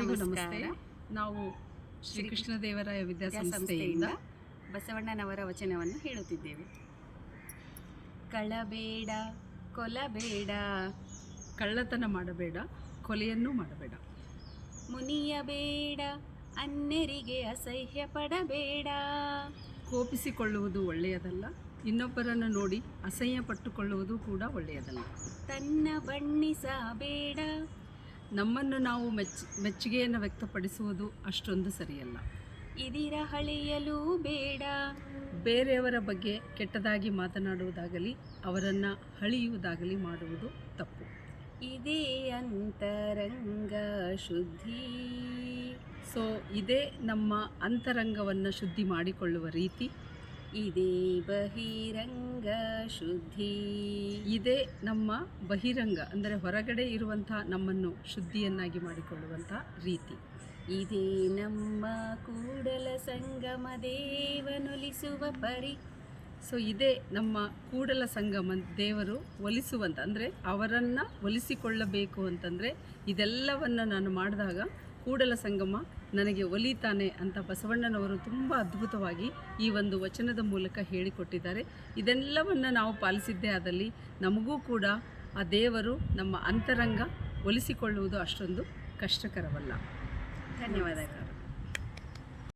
ಎಲ್ಲರಿಗೂ ನಮಸ್ತೆ. ನಾವು ಶ್ರೀಕೃಷ್ಣ ದೇವರಾಯ ವಿದ್ಯಾಸಂಸ್ಥೆಯಿಂದ ಬಸವಣ್ಣನವರ ವಚನವನ್ನು ಹೇಳುತ್ತಿದ್ದೇವೆ. ಕಳಬೇಡ, ಕೊಲಬೇಡ, ಕಳ್ಳತನ ಮಾಡಬೇಡ, ಕೊಲೆಯನ್ನು ಮಾಡಬೇಡ, ಮುನಿಯಬೇಡ, ಅನ್ಯರಿಗೆ ಅಸಹ್ಯ ಪಡಬೇಡ, ಕೋಪಿಸಿಕೊಳ್ಳುವುದು ಒಳ್ಳೆಯದಲ್ಲ, ಇನ್ನೊಬ್ಬರನ್ನು ನೋಡಿ ಅಸಹ್ಯ ಪಟ್ಟುಕೊಳ್ಳುವುದು ಕೂಡ ಒಳ್ಳೆಯದಲ್ಲ, ತನ್ನ ಬಣ್ಣಿಸಬೇಡ, ನಮ್ಮನ್ನು ನಾವು ಮೆಚ್ಚುಗೆಯನ್ನು ವ್ಯಕ್ತಪಡಿಸುವುದು ಅಷ್ಟೊಂದು ಸರಿಯಲ್ಲ, ಇದಿರ ಹಳೆಯಲು ಬೇಡ, ಬೇರೆಯವರ ಬಗ್ಗೆ ಕೆಟ್ಟದಾಗಿ ಮಾತನಾಡುವುದಾಗಲಿ ಅವರನ್ನು ಹಳಿಯುವುದಾಗಲಿ ಮಾಡುವುದು ತಪ್ಪು. ಇದೇ ಅಂತರಂಗ ಶುದ್ಧಿ. ಇದೇ ನಮ್ಮ ಅಂತರಂಗವನ್ನು ಶುದ್ಧಿ ಮಾಡಿಕೊಳ್ಳುವ ರೀತಿ. ಇದೇ ಬಹಿರಂಗ ಶುದ್ಧಿ. ಇದೇ ನಮ್ಮ ಬಹಿರಂಗ ಅಂದರೆ ಹೊರಗಡೆ ಇರುವಂತಹ ನಮ್ಮನ್ನು ಶುದ್ಧಿಯನ್ನಾಗಿ ಮಾಡಿಕೊಳ್ಳುವಂಥ ರೀತಿ. ಇದೇ ನಮ್ಮ ಕೂಡಲ ಸಂಗಮ ದೇವನೊಲಿಸುವ ಪರಿ. ಇದೇ ನಮ್ಮ ಕೂಡಲ ಸಂಗಮ ದೇವರು ಒಲಿಸುವಂಥ ಅಂದರೆ ಅವರನ್ನು ಒಲಿಸಿಕೊಳ್ಳಬೇಕು ಅಂತಂದರೆ ಇದೆಲ್ಲವನ್ನು ನಾನು ಮಾಡಿದಾಗ ಕೂಡಲ ಸಂಗಮ ನನಗೆ ಒಲಿತಾನೆ ಅಂತ ಬಸವಣ್ಣನವರು ತುಂಬ ಅದ್ಭುತವಾಗಿ ಈ ಒಂದು ವಚನದ ಮೂಲಕ ಹೇಳಿಕೊಟ್ಟಿದ್ದಾರೆ. ಇದೆಲ್ಲವನ್ನು ನಾವು ಪಾಲಿಸಿದ್ದೇ ಆದಲ್ಲಿ ನಮಗೂ ಕೂಡ ಆ ದೇವರು ನಮ್ಮ ಅಂತರಂಗ ಒಲಿಸಿಕೊಳ್ಳುವುದು ಅಷ್ಟೊಂದು ಕಷ್ಟಕರವಲ್ಲ. ಧನ್ಯವಾದಗಳು.